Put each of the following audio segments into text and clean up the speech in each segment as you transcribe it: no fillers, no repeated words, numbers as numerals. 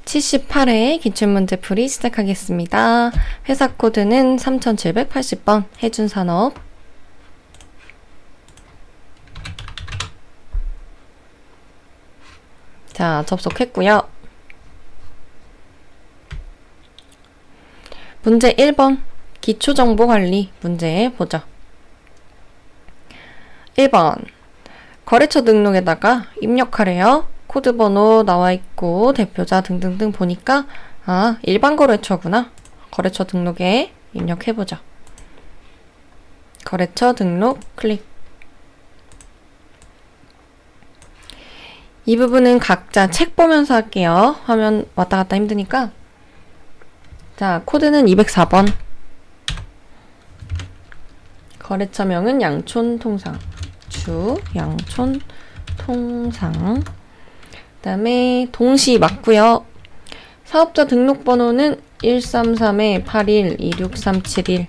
78회 기출문제풀이 시작하겠습니다. 회사 코드는 3780번 해준산업. 자, 접속했고요. 문제 1번 기초정보관리 문제 보죠. 1번 거래처 등록에다가 입력하래요. 코드번호 나와있고 대표자 등등등 보니까 일반 거래처구나. 거래처 등록에 입력해보죠. 거래처 등록 클릭. 이 부분은 각자 책 보면서 할게요. 화면 왔다 갔다 힘드니까. 자, 코드는 204번. 거래처명은 양촌통상. 양촌통상. 그 다음에 동시 맞고요. 사업자 등록번호는 133-81-26371.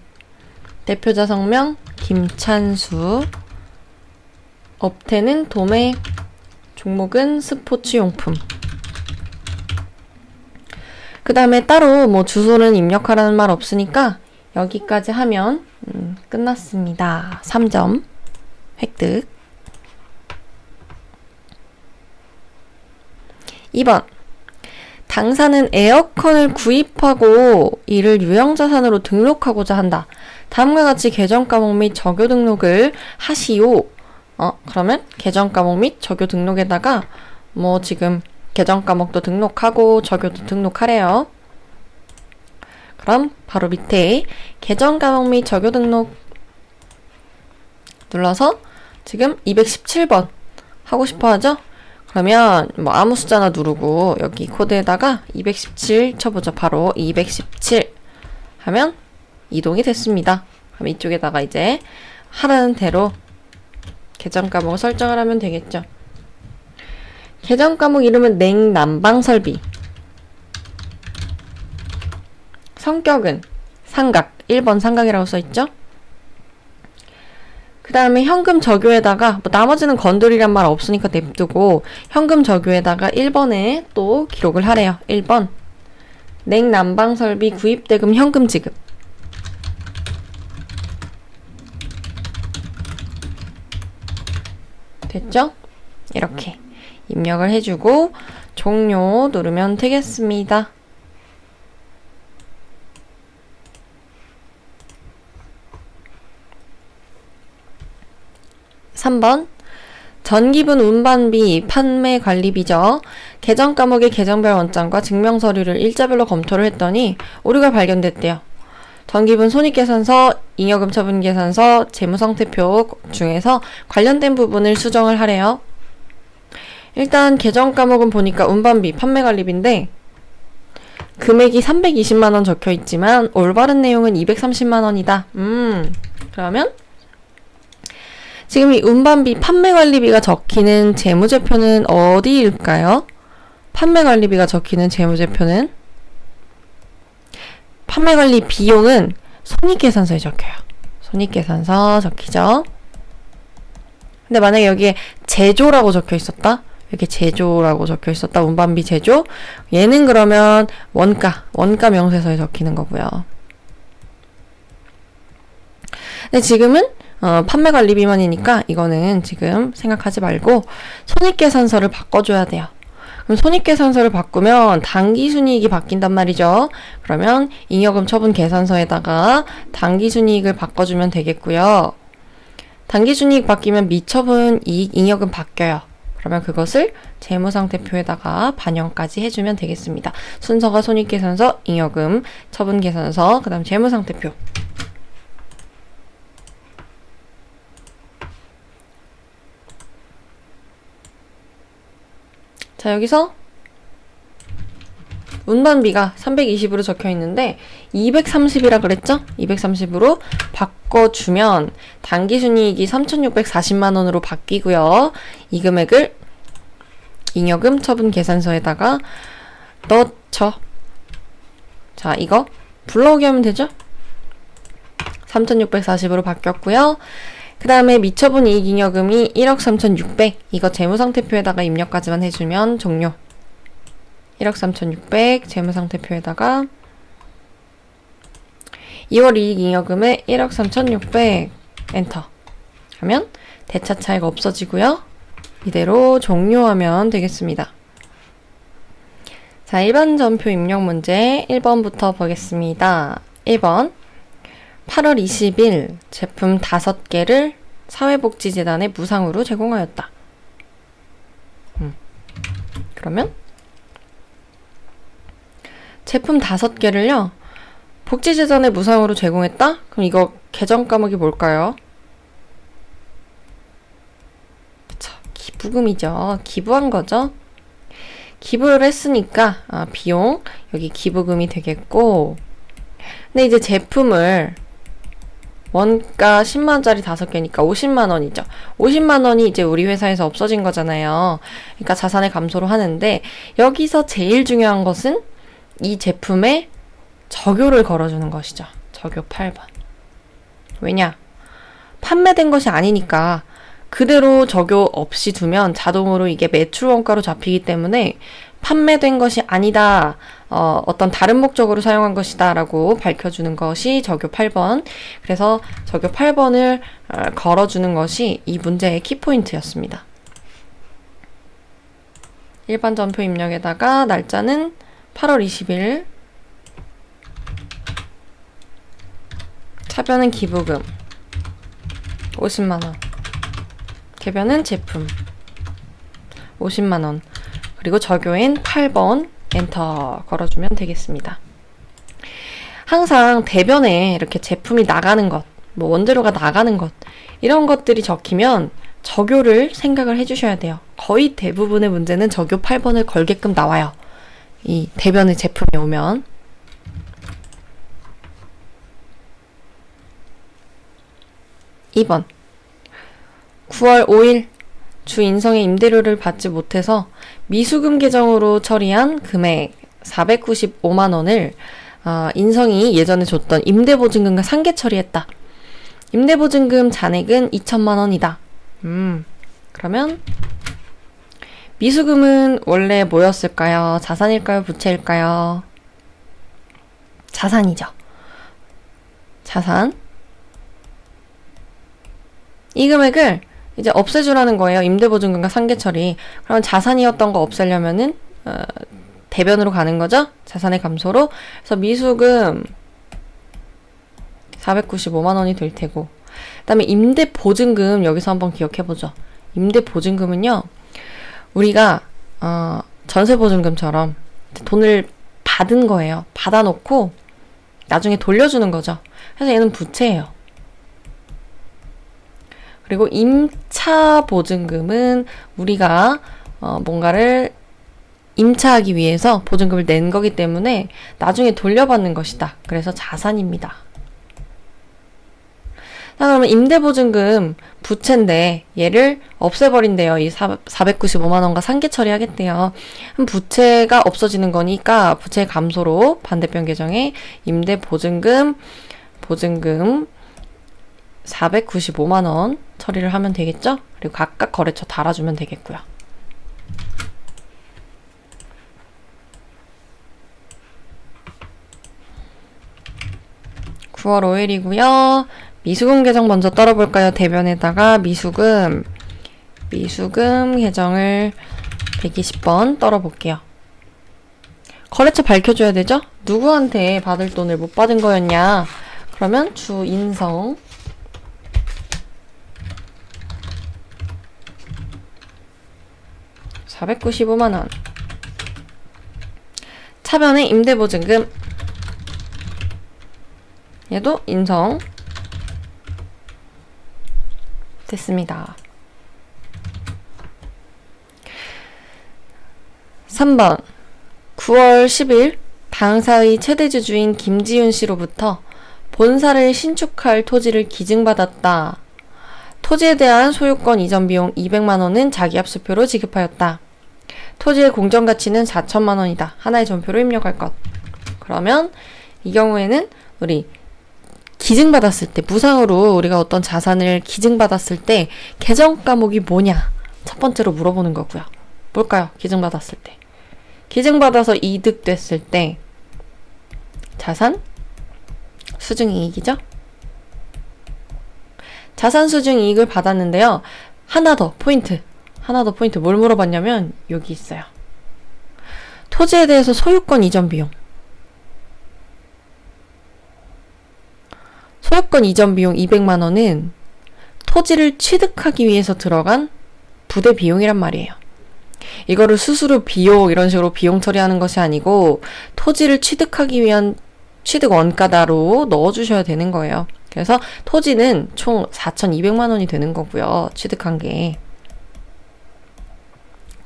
대표자 성명 김찬수. 업태는 도매. 종목은 스포츠용품. 그 다음에 따로 주소는 입력하라는 말 없으니까 여기까지 하면 끝났습니다. 3점 획득. 2번 당사는 에어컨을 구입하고 이를 유형자산으로 등록하고자 한다. 다음과 같이 계정 과목 및 적요 등록을 하시오. 그러면 계정 과목 및 적요 등록에다가 지금 계정 과목도 등록하고 적요도 등록하래요. 그럼 바로 밑에 계정 과목 및 적요 등록 눌러서 지금 217번 하고 싶어 하죠? 그러면 아무 숫자나 누르고 여기 코드에다가 217 쳐보죠. 바로 217 하면 이동이 됐습니다. 그럼 이쪽에다가 이제 하라는 대로 계정 과목을 설정을 하면 되겠죠. 계정 과목 이름은 냉난방설비. 성격은 상각. 1번 상각이라고 써있죠. 그 다음에 현금 적요에다가 나머지는 건드리란 말 없으니까 냅두고 현금 적요에다가 1번에 또 기록을 하래요. 1번 냉난방설비 구입대금 현금 지급. 됐죠? 이렇게 입력을 해주고 종료 누르면 되겠습니다. 3번 전기분 운반비 판매관리비죠. 계정 과목의 계정별 원장과 증명서류를 일자별로 검토를 했더니 오류가 발견됐대요. 전기분 손익계산서, 잉여금 처분계산서, 재무상태표 중에서 관련된 부분을 수정을 하래요. 일단 계정 과목은 보니까 운반비, 판매관리비인데 금액이 320만원 적혀있지만 올바른 내용은 230만원이다. 그러면 지금 이 운반비, 판매관리비가 적히는 재무제표는 어디일까요? 판매관리비가 적히는 재무제표는 판매관리 비용은 손익계산서에 적혀요. 손익계산서 적히죠. 근데 만약에 여기에 제조라고 적혀 있었다? 이렇게 제조라고 적혀 있었다. 운반비 제조. 얘는 그러면 원가 명세서에 적히는 거고요. 근데 지금은 판매관리비만이니까 이거는 지금 생각하지 말고 손익계산서를 바꿔줘야 돼요. 그럼 손익계산서를 바꾸면 당기순이익이 바뀐단 말이죠. 그러면 잉여금 처분 계산서에다가 당기순이익을 바꿔주면 되겠고요. 당기순이익 바뀌면 미처분 이익 잉여금 바뀌어요. 그러면 그것을 재무상태표에다가 반영까지 해주면 되겠습니다. 순서가 손익계산서, 잉여금 처분 계산서, 그 다음 재무상태표. 자, 여기서 운반비가 320으로 적혀 있는데 230이라 그랬죠? 230으로 바꿔주면 당기순이익이 3,640만원으로 바뀌고요. 이 금액을 잉여금 처분 계산서에다가 넣죠. 자, 이거 불러오게 하면 되죠? 3,640으로 바뀌었고요. 그 다음에 미처분 이익잉여금이 1억 3,600. 이거 재무상태표에다가 입력까지만 해주면 종료. 1억 3,600 재무상태표에다가 2월 이익잉여금에 1억 3,600 엔터 하면 대차 차이가 없어지고요. 이대로 종료하면 되겠습니다. 자, 일반 전표 입력 문제 1번부터 보겠습니다. 1번 8월 20일 제품 5개를 사회복지재단에 무상으로 제공하였다. 그러면 제품 5개를요 복지재단에 무상으로 제공했다? 그럼 이거 계정 과목이 뭘까요? 그쵸, 기부금이죠. 기부한 거죠. 기부를 했으니까 비용 여기 기부금이 되겠고, 근데 이제 제품을 원가 10만원짜리 5개니까 50만원이죠. 50만원이 이제 우리 회사에서 없어진 거잖아요. 그러니까 자산의 감소로 하는데, 여기서 제일 중요한 것은 이 제품에 적요를 걸어주는 것이죠. 적요 8번. 왜냐? 판매된 것이 아니니까 그대로 적요 없이 두면 자동으로 이게 매출 원가로 잡히기 때문에 판매된 것이 아니다, 어떤 다른 목적으로 사용한 것이다 라고 밝혀주는 것이 적요 8번. 그래서 적요 8번을 걸어주는 것이 이 문제의 키포인트였습니다. 일반 전표 입력에다가 날짜는 8월 20일, 차변은 기부금 50만원, 개변은 제품 50만원, 그리고 적요엔 8번 엔터 걸어주면 되겠습니다. 항상 대변에 이렇게 제품이 나가는 것, 뭐 원재료가 나가는 것, 이런 것들이 적히면 적요를 생각을 해주셔야 돼요. 거의 대부분의 문제는 적요 8번을 걸게끔 나와요. 이 대변의 제품이 오면. 2번 9월 5일 주 인성의 임대료를 받지 못해서 미수금 계정으로 처리한 금액 495만원을 인성이 예전에 줬던 임대보증금과 상계 처리했다. 임대보증금 잔액은 2천만원이다. 그러면 미수금은 원래 뭐였을까요? 자산일까요? 부채일까요? 자산이죠. 자산. 이 금액을 이제 없애주라는 거예요. 임대보증금과 상계처리. 그럼 자산이었던 거 없애려면은 대변으로 가는 거죠. 자산의 감소로. 그래서 미수금 495만원이 될 테고, 그 다음에 임대보증금 여기서 한번 기억해보죠. 임대보증금은요, 우리가 전세보증금처럼 돈을 받은 거예요. 받아놓고 나중에 돌려주는 거죠. 그래서 얘는 부채예요. 그리고 임차보증금은 우리가 뭔가를 임차하기 위해서 보증금을 낸 거기 때문에 나중에 돌려받는 것이다. 그래서 자산입니다. 자, 그러면 임대보증금 부채인데 얘를 없애버린대요. 이 495만원과 상계 처리하겠대요. 그럼 부채가 없어지는 거니까 부채 감소로 반대편 계정에 임대보증금, 보증금 495만원 처리를 하면 되겠죠? 그리고 각각 거래처 달아주면 되겠고요. (9월 5일이고요) 미수금 계정 먼저 떨어볼까요? 대변에다가 미수금 계정을 120번 떨어볼게요. 거래처 밝혀줘야 되죠? 누구한테 받을 돈을 못 받은 거였냐? 그러면 주인성 495만원. 차변의 임대보증금, 얘도 인성 됐습니다. 3번 9월 10일 당사의 최대주주인 김지윤 씨로부터 본사를 신축할 토지를 기증받았다. 토지에 대한 소유권 이전 비용 200만원은 자기 압수표로 지급하였다. 토지의 공정가치는 4천만원이다. 하나의 전표로 입력할 것. 그러면 이 경우에는 우리 기증받았을 때, 무상으로 우리가 어떤 자산을 기증받았을 때 계정 과목이 뭐냐? 첫 번째로 물어보는 거고요. 뭘까요? 기증받았을 때. 기증받아서 이득됐을 때 자산 수증이익이죠. 자산 수증이익을 받았는데요. 하나 더 포인트 뭘 물어봤냐면 여기 있어요. 토지에 대해서 소유권 이전 비용. 소유권 이전 비용 200만 원은 토지를 취득하기 위해서 들어간 부대 비용이란 말이에요. 이거를 수수료 비용 이런 식으로 비용 처리하는 것이 아니고 토지를 취득하기 위한 취득 원가다로 넣어주셔야 되는 거예요. 그래서 토지는 총 4,200만 원이 되는 거고요. 취득한 게.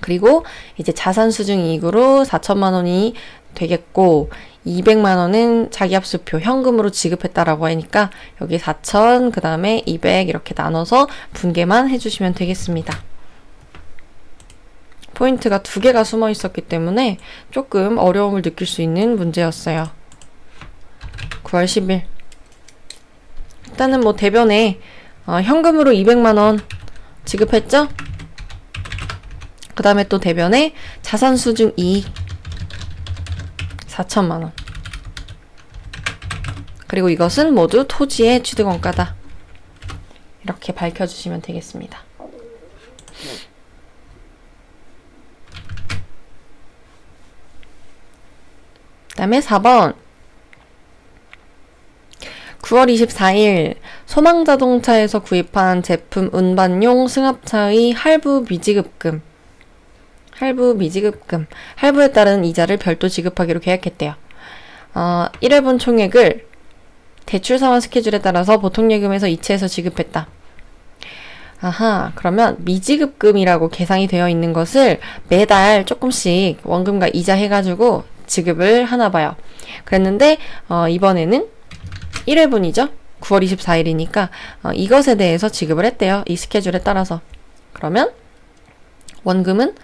그리고 이제 자산 수증 이익으로 4천만 원이 되겠고 200만 원은 자기합수표 현금으로 지급했다라고 하니까 여기 4천 그 다음에 200 이렇게 나눠서 분개만 해주시면 되겠습니다. 포인트가 2개가 숨어 있었기 때문에 조금 어려움을 느낄 수 있는 문제였어요. 9월 10일 일단은 뭐 대변에 현금으로 200만 원 지급했죠? 그 다음에 또 대변에 자산 수증 이익 4천만 원. 그리고 이것은 모두 토지의 취득원가다. 이렇게 밝혀주시면 되겠습니다. 그 다음에 4번 9월 24일 소망자동차에서 구입한 제품 운반용 승합차의 할부 미지급금 할부에 따른 이자를 별도 지급하기로 계약했대요. 1회분 총액을 대출 상환 스케줄에 따라서 보통예금에서 이체해서 지급했다. 아하, 그러면 미지급금이라고 계상이 되어 있는 것을 매달 조금씩 원금과 이자 해가지고 지급을 하나 봐요. 그랬는데 이번에는 1회분이죠. 9월 24일이니까 이것에 대해서 지급을 했대요. 이 스케줄에 따라서. 그러면 원금은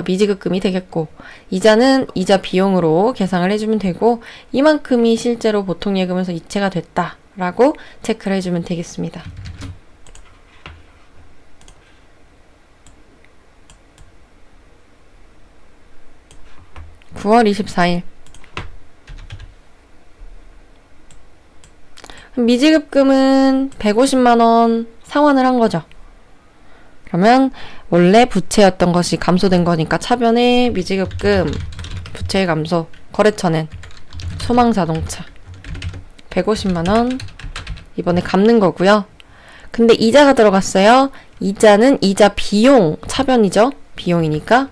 미지급금이 되겠고 이자는 이자 비용으로 계상을 해주면 되고 이만큼이 실제로 보통예금에서 이체가 됐다라고 체크를 해주면 되겠습니다. (9월 24일) 미지급금은 150만 원 상환을 한 거죠. 그러면 원래 부채였던 것이 감소된 거니까 차변에 미지급금, 부채의 감소, 거래처는 소망자동차 150만 원 이번에 갚는 거고요. 근데 이자가 들어갔어요. 이자는 이자 비용, 차변이죠. 비용이니까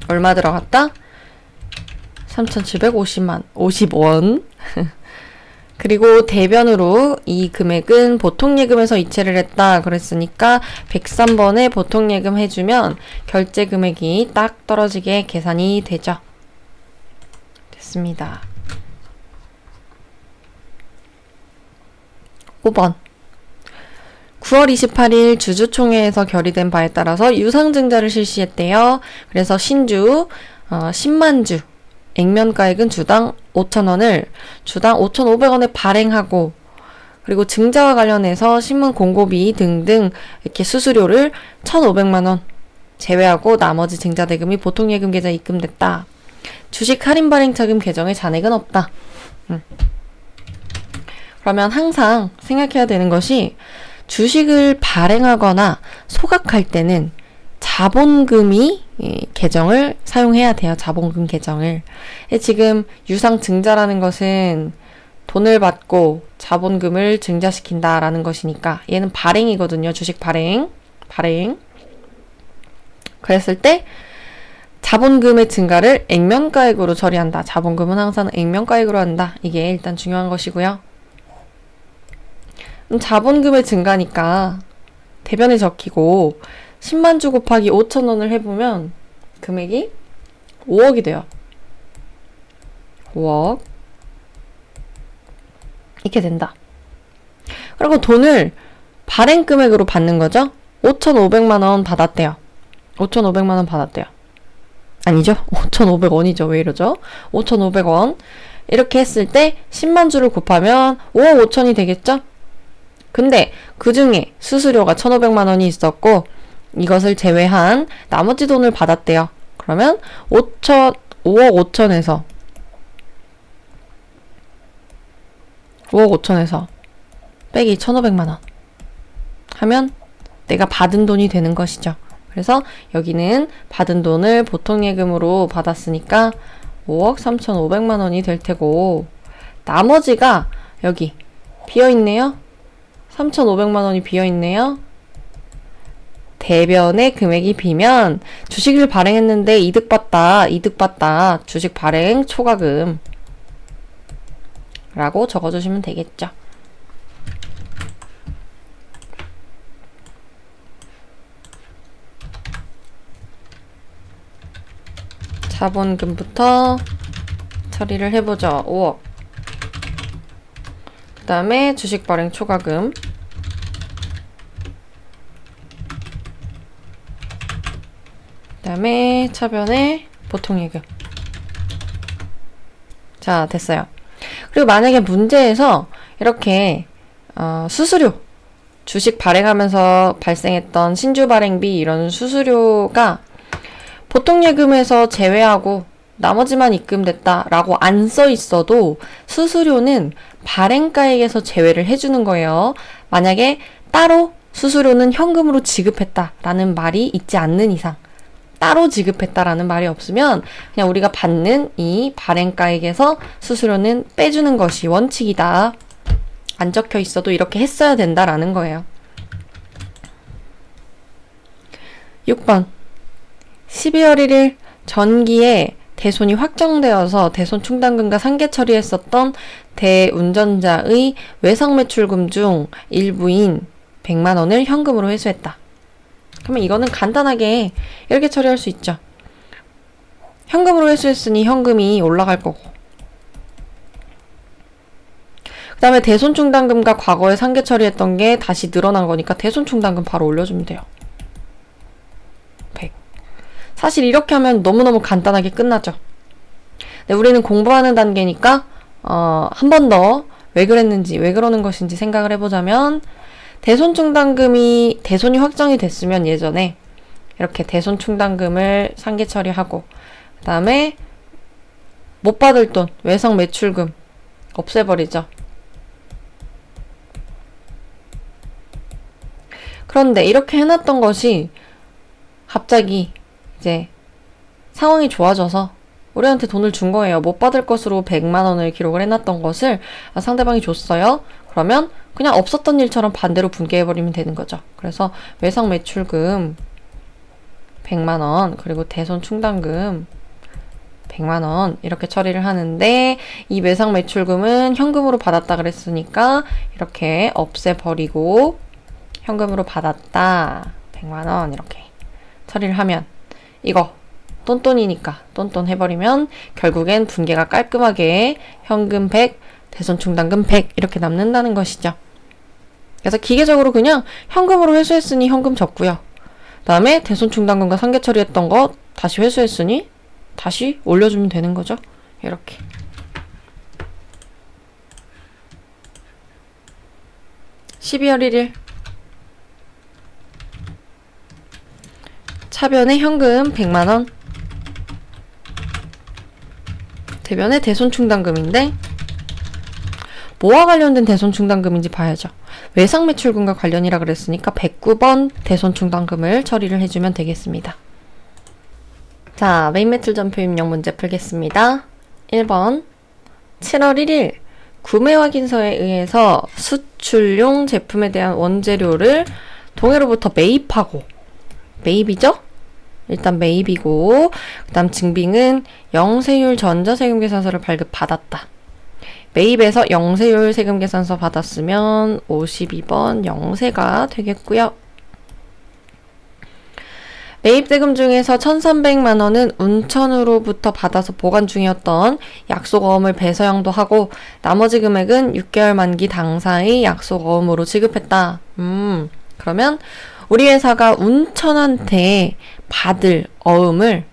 얼마 들어갔다? 3,750원 그리고 대변으로 이 금액은 보통예금에서 이체를 했다 그랬으니까 103번에 보통예금 해주면 결제 금액이 딱 떨어지게 계산이 되죠. 됐습니다. 5번 9월 28일 주주총회에서 결의된 바에 따라서 유상증자를 실시했대요. 그래서 신주 10만 주 액면가액은 주당 5,000원을 주당 5,500원에 발행하고 그리고 증자와 관련해서 신문 공고비 등등 이렇게 수수료를 1,500만원 제외하고 나머지 증자대금이 보통예금 계좌에 입금됐다. 주식 할인 발행 차금 계정에 잔액은 없다. 그러면 항상 생각해야 되는 것이 주식을 발행하거나 소각할 때는 자본금이 계정을 사용해야 돼요. 자본금 계정을. 지금 유상증자라는 것은 돈을 받고 자본금을 증자시킨다라는 것이니까 얘는 발행이거든요. 주식 발행. 그랬을 때 자본금의 증가를 액면가액으로 처리한다. 자본금은 항상 액면가액으로 한다. 이게 일단 중요한 것이고요. 자본금의 증가니까 대변에 적히고 10만 주 곱하기 5,000원을 해보면 금액이 5억이 돼요. 5억 이렇게 된다. 그리고 돈을 발행 금액으로 받는 거죠. 5,500만 원 받았대요. 5,500만 원 받았대요. 아니죠. 5,500원이죠. 왜 이러죠? 5,500원 이렇게 했을 때 10만 주를 곱하면 5억 5천이 되겠죠? 근데 그 중에 수수료가 1,500만 원이 있었고 이것을 제외한 나머지 돈을 받았대요. 그러면 5억 5천에서 5억 5천에서 빼기 1,500만 원 하면 내가 받은 돈이 되는 것이죠. 그래서 여기는 받은 돈을 보통예금으로 받았으니까 5억 3,500만 원이 될 테고, 나머지가 여기 비어있네요. 3,500만 원이 비어있네요. 대변의 금액이 비면 주식을 발행했는데 이득 봤다. 주식 발행 초과금 라고 적어주시면 되겠죠. 자본금부터 처리를 해보죠. 5억. 그 다음에 주식 발행 초과금. 그 다음에 차변의 보통예금. 자, 됐어요. 그리고 만약에 문제에서 이렇게 수수료, 주식 발행하면서 발생했던 신주 발행비 이런 수수료가 보통예금에서 제외하고 나머지만 입금됐다라고 안 써 있어도 수수료는 발행가액에서 제외를 해주는 거예요. 만약에 따로 수수료는 현금으로 지급했다라는 말이 있지 않는 이상, 따로 지급했다라는 말이 없으면 그냥 우리가 받는 이 발행가액에서 수수료는 빼주는 것이 원칙이다. 안 적혀 있어도 이렇게 했어야 된다라는 거예요. 6번. 12월 1일 전기에 대손이 확정되어서 대손 충당금과 상계 처리했었던 대운전자의 외상 매출금 중 일부인 100만 원을 현금으로 회수했다. 그러면 이거는 간단하게 이렇게 처리할 수 있죠. 현금으로 회수했으니 현금이 올라갈 거고, 그 다음에 대손 충당금과 과거에 상계 처리했던 게 다시 늘어난 거니까 대손 충당금 바로 올려주면 돼요. 100. 사실 이렇게 하면 너무너무 간단하게 끝나죠. 근데 우리는 공부하는 단계니까 한 번 더 왜 그랬는지, 왜 그러는 것인지 생각을 해보자면, 대손 충당금이 대손이 확정이 됐으면 예전에 이렇게 대손 충당금을 상계 처리하고, 그 다음에 못 받을 돈, 외상 매출금 없애버리죠. 그런데 이렇게 해놨던 것이 갑자기 이제 상황이 좋아져서 우리한테 돈을 준 거예요. 못 받을 것으로 100만 원을 기록을 해놨던 것을 상대방이 줬어요. 그러면 그냥 없었던 일처럼 반대로 분개해버리면 되는 거죠. 그래서 외상 매출금 100만 원, 그리고 대손 충당금 100만 원 이렇게 처리를 하는데, 이 외상 매출금은 현금으로 받았다 그랬으니까 이렇게 없애버리고 현금으로 받았다 100만 원 이렇게 처리를 하면, 이거 똔똔이니까 똔똔 해버리면 결국엔 분개가 깔끔하게 현금 100, 대손 충당금 100 이렇게 남는다는 것이죠. 그래서 기계적으로 그냥 현금으로 회수했으니 현금 적고요. 그 다음에 대손 충당금과 상계 처리했던 거 다시 회수했으니 다시 올려주면 되는 거죠. 이렇게. (12월 1일) 차변에 현금 100만 원, 대변에 대손 충당금인데 뭐와 관련된 대손 충당금인지 봐야죠. 외상 매출금과 관련이라 그랬으니까 109번 대손 충당금을 처리를 해주면 되겠습니다. 자, 메인 매출 전표 입력 문제 풀겠습니다. 1번 7월 1일 구매 확인서에 의해서 수출용 제품에 대한 원재료를 동해로부터 매입하고, 매입이죠? 일단 매입이고, 그 다음 증빙은 영세율 전자세금계산서를 발급받았다. 매입에서 영세율 세금계산서 받았으면 52번 영세가 되겠고요. 매입대금 중에서 1,300만 원은 운천으로부터 받아서 보관 중이었던 약속어음을 배서양도 하고, 나머지 금액은 6개월 만기 당사의 약속어음으로 지급했다. 그러면 우리 회사가 운천한테 받을 어음을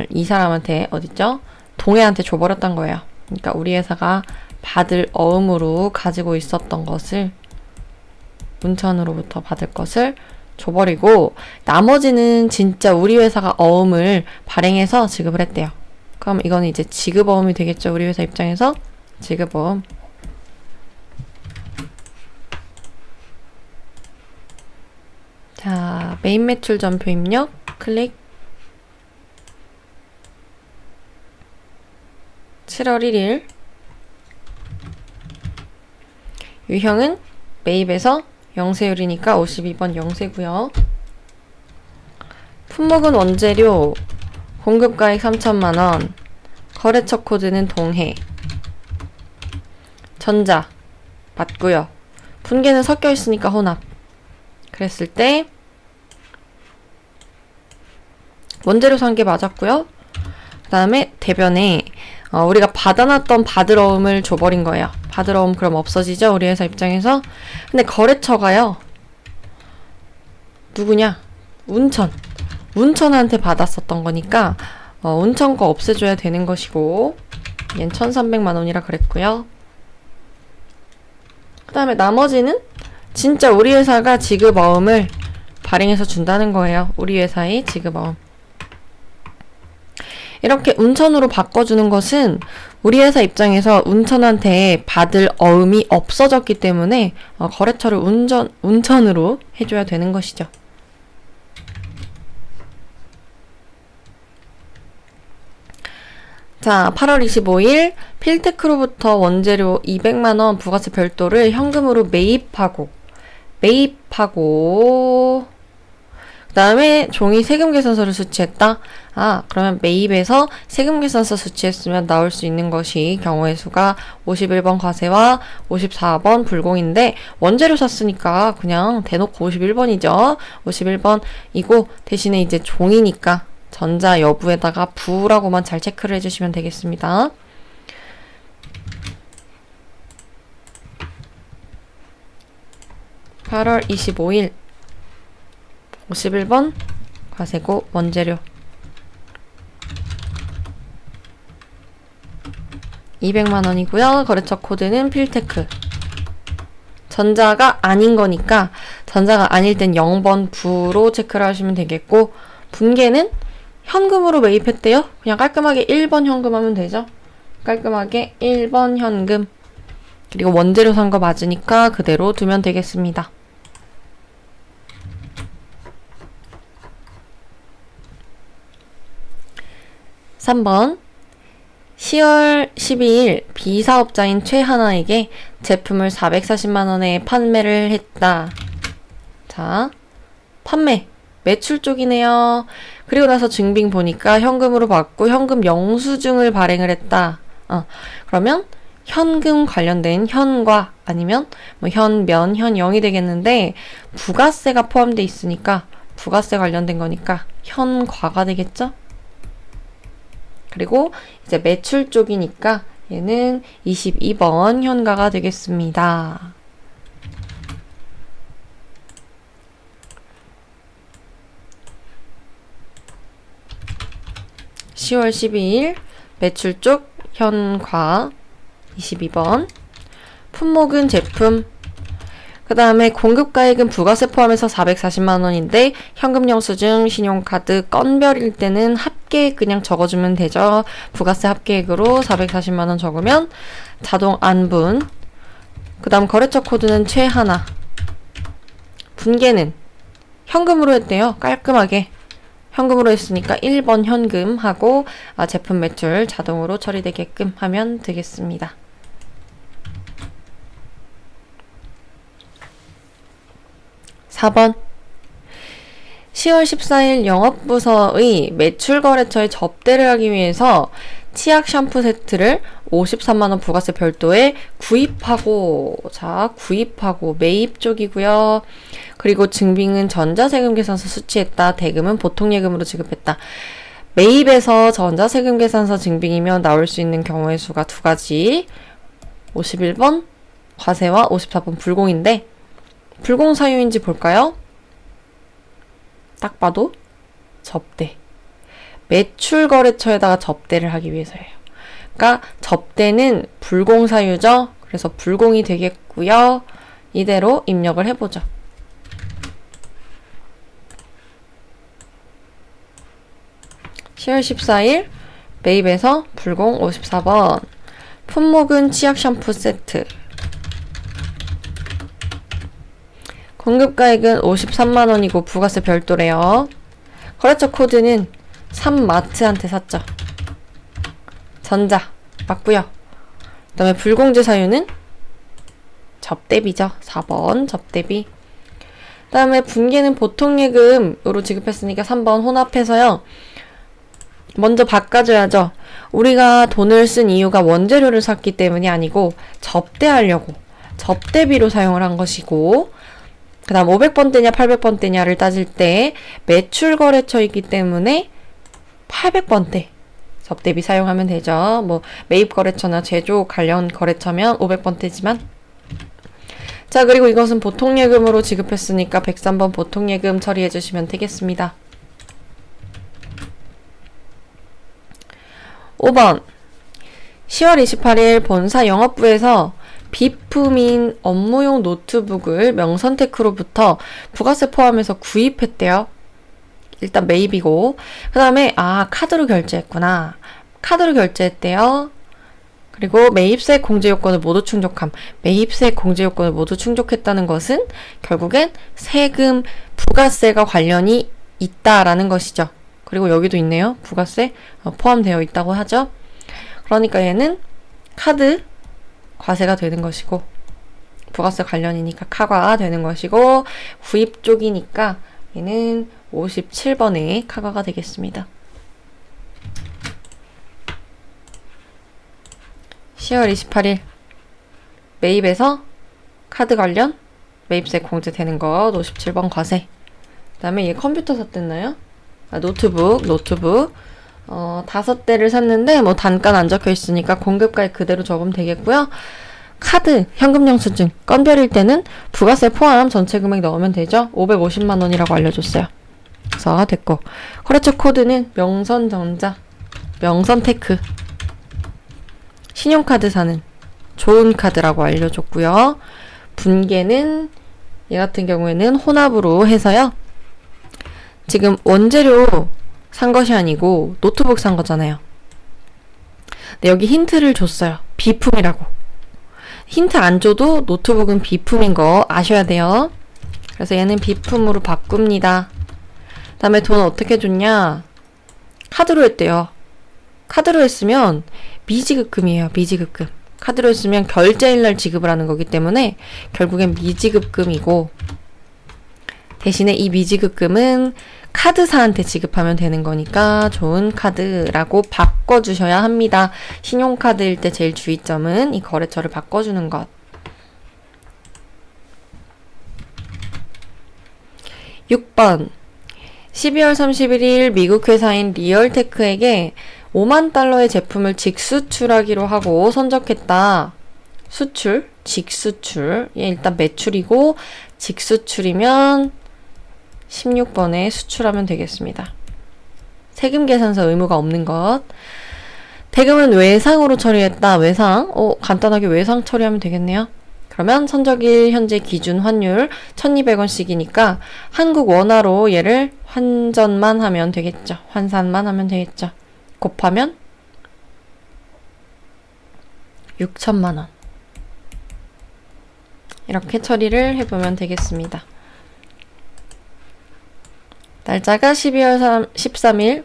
이 사람한테 어딨죠? 동해한테 줘버렸단 거예요. 그러니까 우리 회사가 받을 어음으로 가지고 있었던 것을, 운천으로부터 받을 것을 줘버리고 나머지는 진짜 우리 회사가 어음을 발행해서 지급을 했대요. 그럼 이거는 이제 지급어음이 되겠죠. 우리 회사 입장에서 지급어음. 자, 메인 매출 전표 입력 클릭. 7월 1일 유형은 매입에서 영세율이니까 52번 영세고요. 품목은 원재료, 공급가액 3천만원, 거래처 코드는 동해, 전자 맞고요. 분계는 섞여 있으니까 혼합. 그랬을 때 원재료 산 게 맞았고요. 그 다음에 대변에 우리가 받아놨던 받을어음을 줘버린 거예요. 받을어음 그럼 없어지죠? 우리 회사 입장에서. 근데 거래처가요. 누구냐? 운천. 운천한테 받았었던 거니까 운천 거 없애줘야 되는 것이고 얘는 1,300만 원이라 그랬고요. 그 다음에 나머지는 진짜 우리 회사가 지급어음을 발행해서 준다는 거예요. 우리 회사의 지급어음. 이렇게 운천으로 바꿔주는 것은 우리 회사 입장에서 운천한테 받을 어음이 없어졌기 때문에 거래처를 운천으로 해줘야 되는 것이죠. 자, 8월 25일 필테크로부터 원재료 200만원 부가세 별도를 현금으로 매입하고 그 다음에 종이 세금계산서를 수취했다. 그러면 매입에서 세금계산서 수취했으면 나올 수 있는 것이 경우의 수가 51번 과세와 54번 불공인데 원재료 샀으니까 그냥 대놓고 51번이죠. 51번이고 대신에 이제 종이니까 전자 여부에다가 부라고만 잘 체크를 해주시면 되겠습니다. (8월 25일) 51번 과세고 원재료 200만원이고요. 거래처 코드는 필테크. 전자가 아닌 거니까 전자가 아닐 땐 0번 부로 체크를 하시면 되겠고 분계는 현금으로 매입했대요. 그냥 깔끔하게 1번 현금 하면 되죠. 깔끔하게 1번 현금. 그리고 원재료 산 거 맞으니까 그대로 두면 되겠습니다. 3번 10월 12일 B사업자인 최하나에게 제품을 440만원에 판매를 했다. 자, 판매 매출 쪽이네요. 그리고 나서 증빙 보니까 현금으로 받고 현금 영수증을 발행을 했다. 그러면 현금 관련된 현과 아니면 뭐 현면, 현영이 되겠는데 부가세가 포함되어 있으니까 부가세 관련된 거니까 현과가 되겠죠? 그리고 이제 매출 쪽이니까 얘는 22번 현가가 되겠습니다. (10월 12일) 매출 쪽 현과 22번. 품목은 제품. 그 다음에 공급가액은 부가세 포함해서 440만원인데 현금 영수증, 신용카드, 건별일 때는 합계액 그냥 적어주면 되죠. 부가세 합계액으로 440만원 적으면 자동 안분. 그 다음 거래처 코드는 최하나. 분계는 현금으로 했대요. 깔끔하게 현금으로 했으니까 1번 현금 하고 제품 매출 자동으로 처리되게끔 하면 되겠습니다. 4번 10월 14일 영업부서의 매출거래처에 접대를 하기 위해서 치약 샴푸 세트를 53만원 부가세 별도에 구입하고 매입 쪽이고요. 그리고 증빙은 전자세금계산서 수취했다. 대금은 보통예금으로 지급했다. 매입에서 전자세금계산서 증빙이면 나올 수 있는 경우의 수가 두 가지. 51번 과세와 54번 불공인데 불공 사유인지 볼까요? 딱 봐도 접대. 매출 거래처에다가 접대를 하기 위해서예요. 그러니까 접대는 불공 사유죠. 그래서 불공이 되겠고요. 이대로 입력을 해보죠. 10월 14일 매입에서 불공 54번. 품목은 치약 샴푸 세트. 공급가액은 53만원이고 부가세 별도래요. 거래처 코드는 3마트한테 샀죠. 전자 맞고요. 그 다음에 불공제 사유는 접대비죠. 4번 접대비. 그 다음에 분기는 보통예금으로 지급했으니까 3번 혼합해서요. 먼저 바꿔줘야죠. 우리가 돈을 쓴 이유가 원재료를 샀기 때문이 아니고 접대하려고 접대비로 사용을 한 것이고, 그 다음 500번대냐 800번대냐를 따질 때 매출 거래처이기 때문에 800번대 접대비 사용하면 되죠. 뭐 매입 거래처나 제조 관련 거래처면 500번대지만. 자, 그리고 이것은 보통예금으로 지급했으니까 103번 보통예금 처리해 주시면 되겠습니다. 5번 10월 28일 본사 영업부에서 비품인 업무용 노트북을 명선테크로부터 부가세 포함해서 구입했대요. 일단 매입이고, 그 다음에 카드로 결제했구나. 카드로 결제했대요. 그리고 매입세 공제 요건을 모두 충족함. 매입세 공제 요건을 모두 충족했다는 것은 결국엔 세금, 부가세가 관련이 있다라는 것이죠. 그리고 여기도 있네요. 부가세 포함되어 있다고 하죠. 그러니까 얘는 카드 과세가 되는 것이고, 부가세 관련이니까 카과가 되는 것이고, 구입 쪽이니까 얘는 57번의 카과가 되겠습니다. 10월 28일 매입에서 카드 관련 매입세 공제되는 것 57번 과세. 그 다음에 얘 컴퓨터 샀댔나요? 노트북 5대를 샀는데 뭐 단가는 안 적혀 있으니까 공급가액 그대로 적으면 되겠고요. 카드, 현금 영수증, 건별일 때는 부가세 포함 전체 금액 넣으면 되죠. 550만 원이라고 알려줬어요. 그래서 됐고, 거래처 코드는 명선전자, 명선테크, 신용카드사는 좋은 카드라고 알려줬고요. 분계는 얘 같은 경우에는 혼합으로 해서요. 지금 원재료 산 것이 아니고 노트북 산 거잖아요. 근데 여기 힌트를 줬어요. 비품이라고. 힌트 안 줘도 노트북은 비품인 거 아셔야 돼요. 그래서 얘는 비품으로 바꿉니다. 다음에 돈 어떻게 줬냐? 카드로 했대요. 카드로 했으면 미지급금이에요. 미지급금. 카드로 했으면 결제일날 지급을 하는 거기 때문에 결국엔 미지급금이고, 대신에 이 미지급금은 카드사한테 지급하면 되는 거니까 좋은 카드라고 바꿔주셔야 합니다. 신용카드일 때 제일 주의점은 이 거래처를 바꿔주는 것. 6번 12월 31일 미국 회사인 리얼테크에게 5만 달러의 제품을 직수출하기로 하고 선적했다. 수출, 직수출. 얘 일단 매출이고 직수출이면 16번에 수출하면 되겠습니다. 세금 계산서 의무가 없는 것. 대금은 외상으로 처리했다. 외상. 간단하게 외상 처리하면 되겠네요. 그러면 선적일 현재 기준 환율 1200원씩이니까 한국 원화로 얘를 환전만 하면 되겠죠. 환산만 하면 되겠죠. 곱하면 6천만 원. 이렇게 처리를 해보면 되겠습니다. 날짜가 12월 13일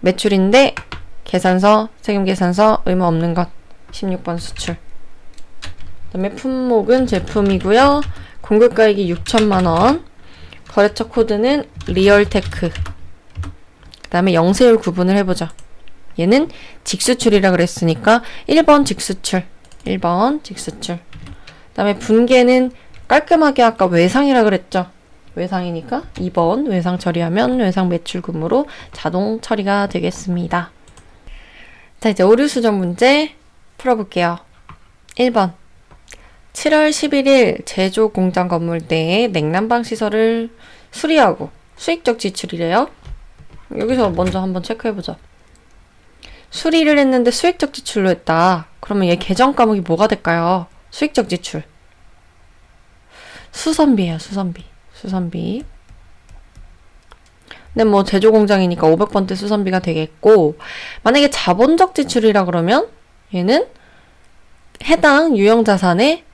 매출인데 계산서, 세금계산서 의무 없는 것 16번 수출. 그 다음에 품목은 제품이고요. 공급가액이 6천만원. 거래처 코드는 리얼테크. 그 다음에 영세율 구분을 해보죠. 얘는 직수출이라 그랬으니까 1번 직수출. 1번 직수출. 그 다음에 분계는 깔끔하게 아까 외상이라 그랬죠. 외상이니까 2번 외상 처리하면 외상 매출금으로 자동 처리가 되겠습니다. 자, 이제 오류 수정 문제 풀어볼게요. 1번 7월 11일 제조 공장 건물 내에 냉난방 시설을 수리하고 수익적 지출이래요. 여기서 먼저 한번 체크해보자. 수리를 했는데 수익적 지출로 했다. 그러면 얘 계정 과목이 뭐가 될까요? 수익적 지출. 수선비예요. 수선비. 근데 뭐 제조 공장이니까 500번대 수선비가 되겠고, 만약에 자본적 지출이라 그러면 얘는 해당 유형자산에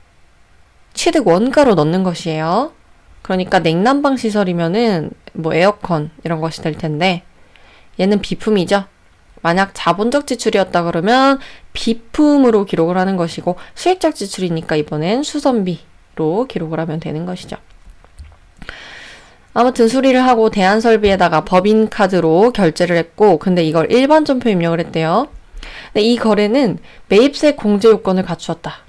취득 원가로 넣는 것이에요. 그러니까 냉난방 시설이면은 뭐 에어컨 이런 것이 될 텐데, 얘는 비품이죠. 만약 자본적 지출이었다 그러면 비품으로 기록을 하는 것이고, 수익적 지출이니까 이번엔 수선비로 기록을 하면 되는 것이죠. 아무튼 수리를 하고 대안설비에다가 법인카드로 결제를 했고, 근데 이걸 일반 전표 입력을 했대요. 근데 이 거래는 매입세 공제 요건을 갖추었다.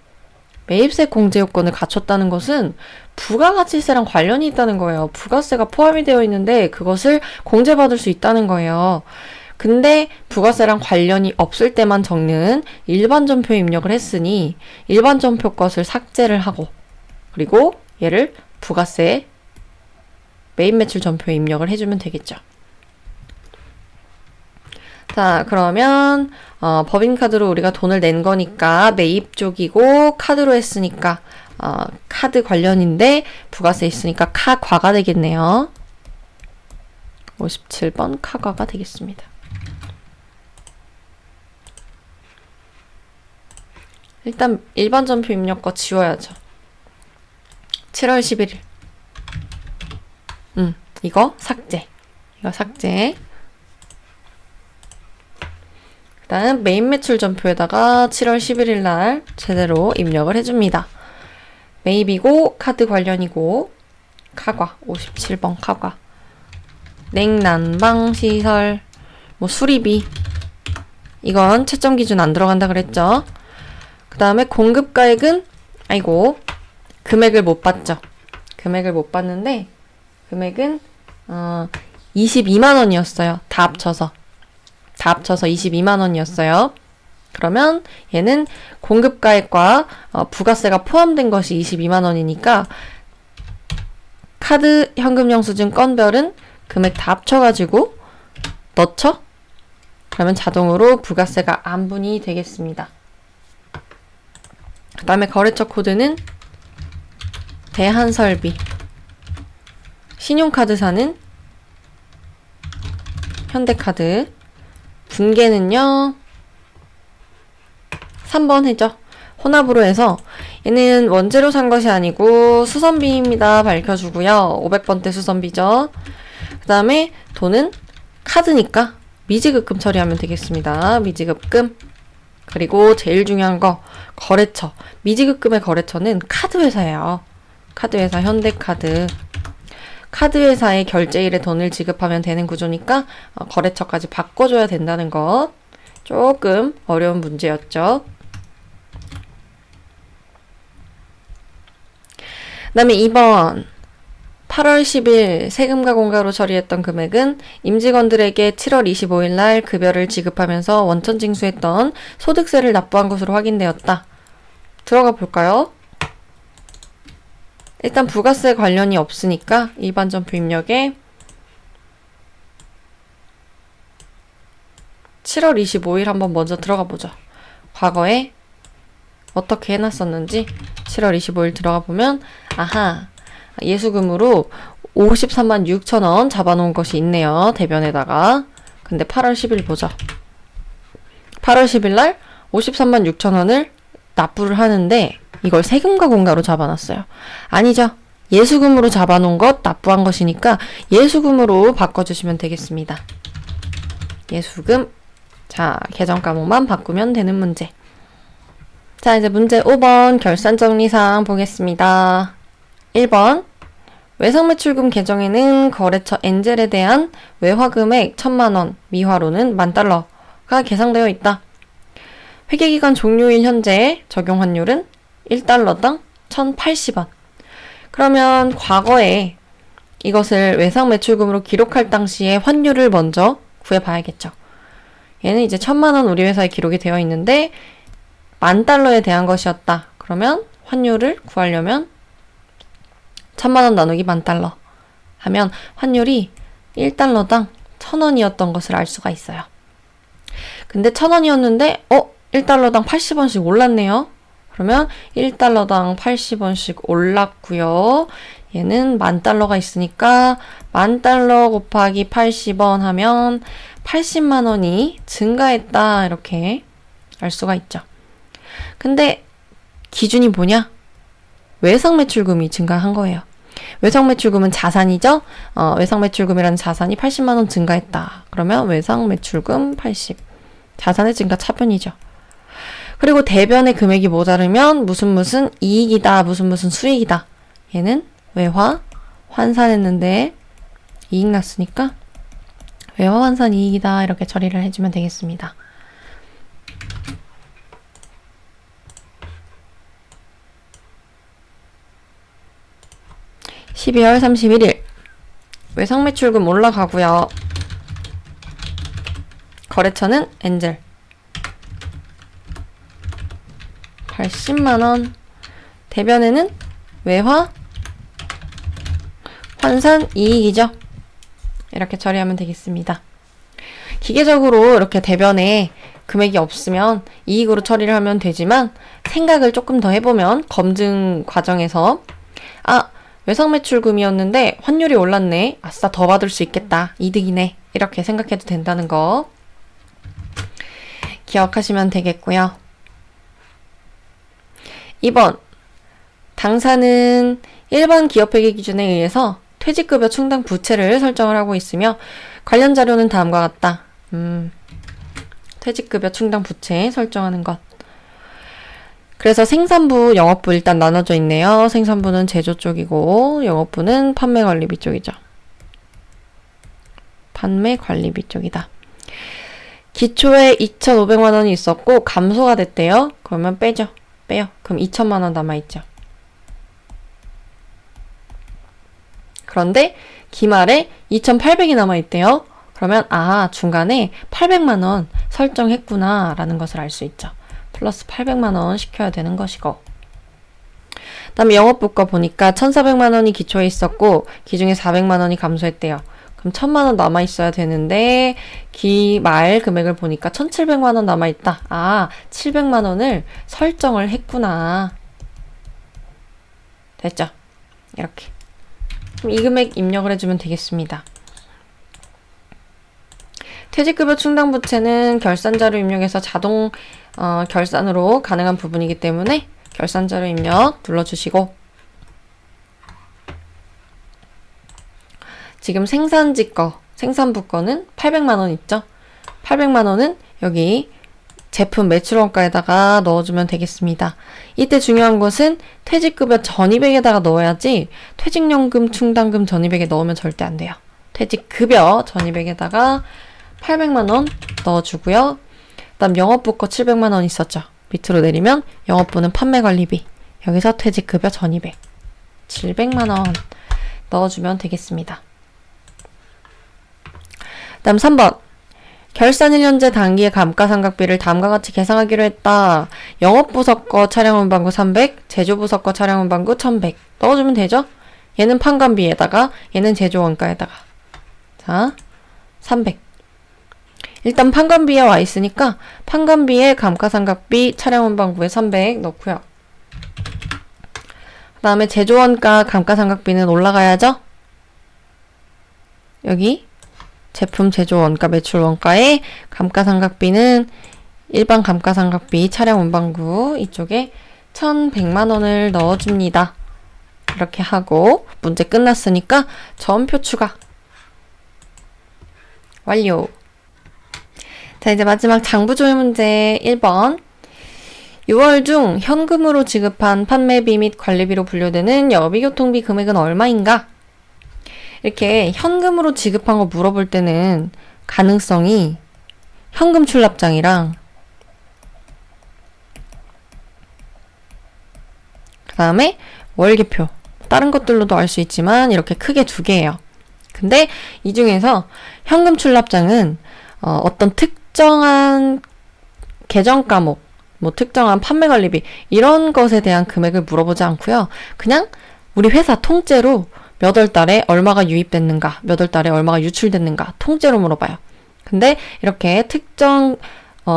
매입세 공제 요건을 갖췄다는 것은 부가가치세랑 관련이 있다는 거예요. 부가세가 포함이 되어 있는데 그것을 공제받을 수 있다는 거예요. 근데 부가세랑 관련이 없을 때만 적는 일반 전표 입력을 했으니 일반 전표 것을 삭제를 하고, 그리고 얘를 부가세 매입 매출 전표에 입력을 해주면 되겠죠. 자, 그러면 법인카드로 우리가 돈을 낸 거니까 매입 쪽이고, 카드로 했으니까 카드 관련인데 부가세 있으니까 카과가 되겠네요. 57번 카과가 되겠습니다. 일단 일반 전표 입력 거 지워야죠. 7월 11일. 이거 삭제. 이거 삭제. 그 다음 매입 매출 전표에다가 7월 11일 날 제대로 입력을 해줍니다. 매입이고 카드 관련이고 카과 57번 카과. 냉난방 시설 뭐 수리비 이건 채점 기준 안 들어간다 그랬죠. 그 다음에 공급가액은 아이고 금액을 못 봤죠. 금액을 못 봤는데 금액은 22만 원이었어요. 다 합쳐서 22만 원이었어요. 그러면 얘는 공급가액과 부가세가 포함된 것이 22만 원이니까 카드 현금 영수증 건별은 금액 다 합쳐가지고 넣죠? 그러면 자동으로 부가세가 안분이 되겠습니다. 그 다음에 거래처 코드는 대한설비. 신용카드사는 현대카드. 분계는요 3번 해죠. 혼합으로 해서 얘는 원재료 산 것이 아니고 수선비입니다 밝혀주고요. 500번대 수선비죠. 그 다음에 돈은 카드니까 미지급금 처리하면 되겠습니다. 미지급금. 그리고 제일 중요한 거 거래처. 미지급금의 거래처는 카드회사예요. 카드회사 현대카드. 카드회사에 결제일에 돈을 지급하면 되는 구조니까 거래처까지 바꿔줘야 된다는 것. 조금 어려운 문제였죠. 그 다음에 2번 8월 10일 세금과 공가로 처리했던 금액은 임직원들에게 7월 25일 날 급여를 지급하면서 원천 징수했던 소득세를 납부한 것으로 확인되었다. 들어가 볼까요? 일단 부가세 관련이 없으니까 일반 전표 입력에 7월 25일 한번 먼저 들어가 보죠. 과거에 어떻게 해놨었는지 7월 25일 들어가 보면 아하 예수금으로 53만 6천 원 잡아놓은 것이 있네요. 대변에다가. 근데 8월 10일 보죠. 8월 10일 날 53만 6천 원을 납부를 하는데 이걸 세금과 공가로 잡아놨어요. 아니죠. 예수금으로 잡아놓은 것 납부한 것이니까 예수금으로 바꿔주시면 되겠습니다. 예수금. 자, 계정 과목만 바꾸면 되는 문제. 자, 이제 문제 5번 결산정리사항 보겠습니다. 1번 외상매출금 계정에는 거래처 엔젤에 대한 외화금액 1,000만원, 미화로는 $10,000가 계상되어 있다. 회계기간 종료일 현재 적용 환율은 1달러당 1,080원. 그러면 과거에 이것을 외상매출금으로 기록할 당시에 환율을 먼저 구해봐야겠죠. 얘는 이제 1,000만원 우리 회사에 기록이 되어 있는데 $10,000에 대한 것이었다. 그러면 환율을 구하려면 1,000만원 나누기 $10,000 하면 환율이 1달러당 1,000원이었던 것을 알 수가 있어요. 근데 1,000원이었는데 1달러당 80원씩 올랐네요. 그러면 1달러당 80원씩 올랐고요. 얘는 10,000달러가 있으니까 10,000달러 곱하기 80원 하면 80만 원이 증가했다. 이렇게 알 수가 있죠. 근데 기준이 뭐냐? 외상 매출금이 증가한 거예요. 외상 매출금은 자산이죠? 외상 매출금이라는 자산이 80만 원 증가했다. 그러면 외상 매출금 80. 자산의 증가 차변이죠. 그리고 대변의 금액이 모자르면 무슨 이익이다, 무슨 수익이다. 얘는 외화 환산했는데 이익 났으니까 외화 환산 이익이다. 이렇게 처리를 해주면 되겠습니다. (12월 31일) 외상 매출금 올라가고요. 거래처는 엔젤 80만 원. 대변에는 외화 환산 이익이죠. 이렇게 처리하면 되겠습니다. 기계적으로 이렇게 대변에 금액이 없으면 이익으로 처리를 하면 되지만 생각을 조금 더 해보면 검증 과정에서 외상 매출금이었는데 환율이 올랐네. 아싸, 더 받을 수 있겠다. 이득이네. 이렇게 생각해도 된다는 거 기억하시면 되겠고요. 2번, 당사는 일반 기업회계 기준에 의해서 퇴직급여 충당 부채를 설정을 하고 있으며 관련 자료는 다음과 같다. 퇴직급여 충당 부채 설정하는 것. 그래서 생산부, 영업부 일단 나눠져 있네요. 생산부는 제조 쪽이고 영업부는 판매관리비 쪽이죠. 판매관리비 쪽이다. 기초에 2,500만 원이 있었고 감소가 됐대요. 그러면 빼죠. 빼요. 그럼 2,000만 원 남아있죠. 그런데 기말에 2,800이 남아있대요. 그러면 중간에 800만 원 설정했구나 라는 것을 알 수 있죠. 플러스 800만 원 시켜야 되는 것이고, 그 다음에 영업부 거 보니까 1,400만 원이 기초에 있었고 기중에 400만 원이 감소했대요. 그럼 1,000만 원 남아있어야 되는데 기말 금액을 보니까 1,700만 원 남아있다. 700만 원을 설정을 했구나. 됐죠? 이렇게. 그럼 이 금액 입력을 해주면 되겠습니다. 퇴직급여 충당부채는 결산자료 입력에서 자동 결산으로 가능한 부분이기 때문에 결산자료 입력 눌러주시고, 지금 생산지 거, 생산부 거는 800만 원 있죠? 800만 원은 여기 제품 매출원가에다가 넣어주면 되겠습니다. 이때 중요한 것은 퇴직급여 전입액에다가 넣어야지 퇴직연금 충당금 전입액에 넣으면 절대 안 돼요. 퇴직급여 전입액에다가 800만 원 넣어주고요. 그 다음 영업부 거 700만 원 있었죠. 밑으로 내리면 영업부는 판매관리비, 여기서 퇴직급여 전입액 700만 원 넣어주면 되겠습니다. 그 다음 3번, 결산 1년제 단기의 감가상각비를 다음과 같이 계상하기로 했다. 영업부서 거 차량운반구 300, 제조부서 거 차량운반구 1100 넣어주면 되죠? 얘는 판관비에다가, 얘는 제조원가에다가. 자, 300. 일단 판관비에 와 있으니까 판관비에 감가상각비 차량운반구에 300 넣고요. 그 다음에 제조원가 감가상각비는 올라가야죠? 여기 제품 제조원가 매출원가에 감가상각비는 일반 감가상각비 차량운반구 이쪽에 1,100만 원을 넣어줍니다. 이렇게 하고 문제 끝났으니까 전표 추가 완료. 자, 이제 마지막 장부조회 문제 1번. 6월 중 현금으로 지급한 판매비 및 관리비로 분류되는 여비교통비 금액은 얼마인가? 이렇게 현금으로 지급한 거 물어볼 때는 가능성이 현금 출납장이랑 그 다음에 월계표, 다른 것들로도 알 수 있지만 이렇게 크게 두 개예요. 근데 이 중에서 현금 출납장은 어떤 특정한 계정 과목, 뭐 특정한 판매 관리비 이런 것에 대한 금액을 물어보지 않고요. 그냥 우리 회사 통째로 몇 월 달에 얼마가 유입됐는가, 몇 월 달에 얼마가 유출됐는가 통째로 물어봐요. 근데 이렇게 특정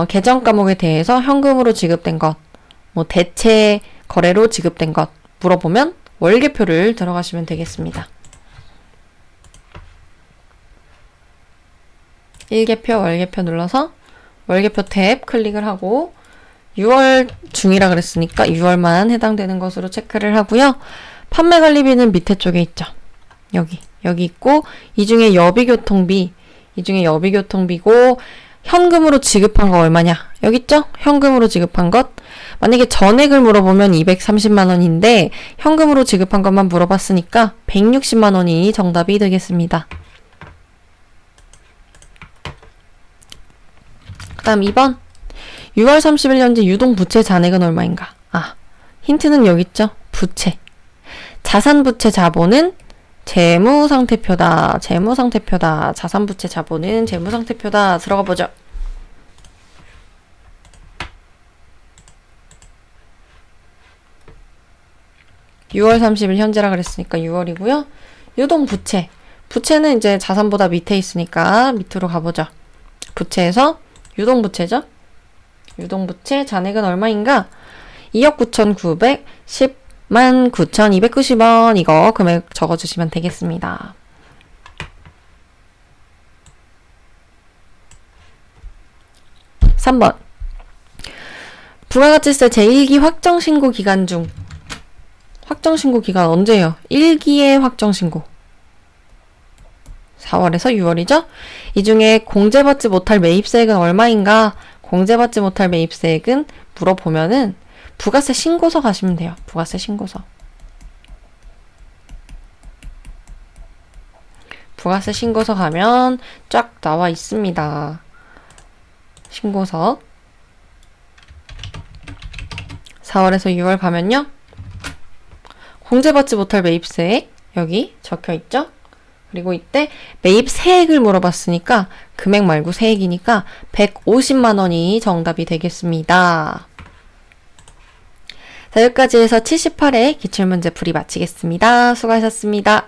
계정 과목에 대해서 현금으로 지급된 것, 뭐 대체 거래로 지급된 것 물어보면 월계표를 들어가시면 되겠습니다. 1계표, 월계표 눌러서 월계표 탭 클릭을 하고 6월 중이라 그랬으니까 6월만 해당되는 것으로 체크를 하고요. 판매 관리비는 밑에 쪽에 있죠. 여기 있고 이 중에 여비교통비고 현금으로 지급한 거 얼마냐? 여기 있죠? 현금으로 지급한 것. 만약에 전액을 물어보면 230만 원인데 현금으로 지급한 것만 물어봤으니까 160만 원이 정답이 되겠습니다. 그 다음 2번. 6월 30일 현재 유동부채 잔액은 얼마인가? 힌트는 여기 있죠? 부채. 자산부채 자본은 재무상태표다. 자산부채 자본은 재무상태표다. 들어가 보죠. 6월 30일 현재라 그랬으니까 6월이고요. 유동부채. 부채는 이제 자산보다 밑에 있으니까 밑으로 가보죠. 부채에서 유동부채죠. 유동부채 잔액은 얼마인가? 2억 9,910만 9,290원. 이거 금액 적어주시면 되겠습니다. (3번) 부가가치세 제1기 확정신고 기간 중 확정신고 기간 언제예요? 1기의 확정신고 4월에서 6월이죠? 이 중에 공제받지 못할 매입세액은 얼마인가? 공제받지 못할 매입세액은 물어보면은 부가세 신고서 가시면 돼요. 부가세 신고서. 부가세 신고서 가면 쫙 나와 있습니다. 신고서. 4월에서 6월 가면요. 공제받지 못할 매입세액 여기 적혀 있죠? 그리고 이때 매입세액을 물어봤으니까 금액 말고 세액이니까 150만 원이 정답이 되겠습니다. 자, 여기까지 해서 78회 기출문제 풀이 마치겠습니다. 수고하셨습니다.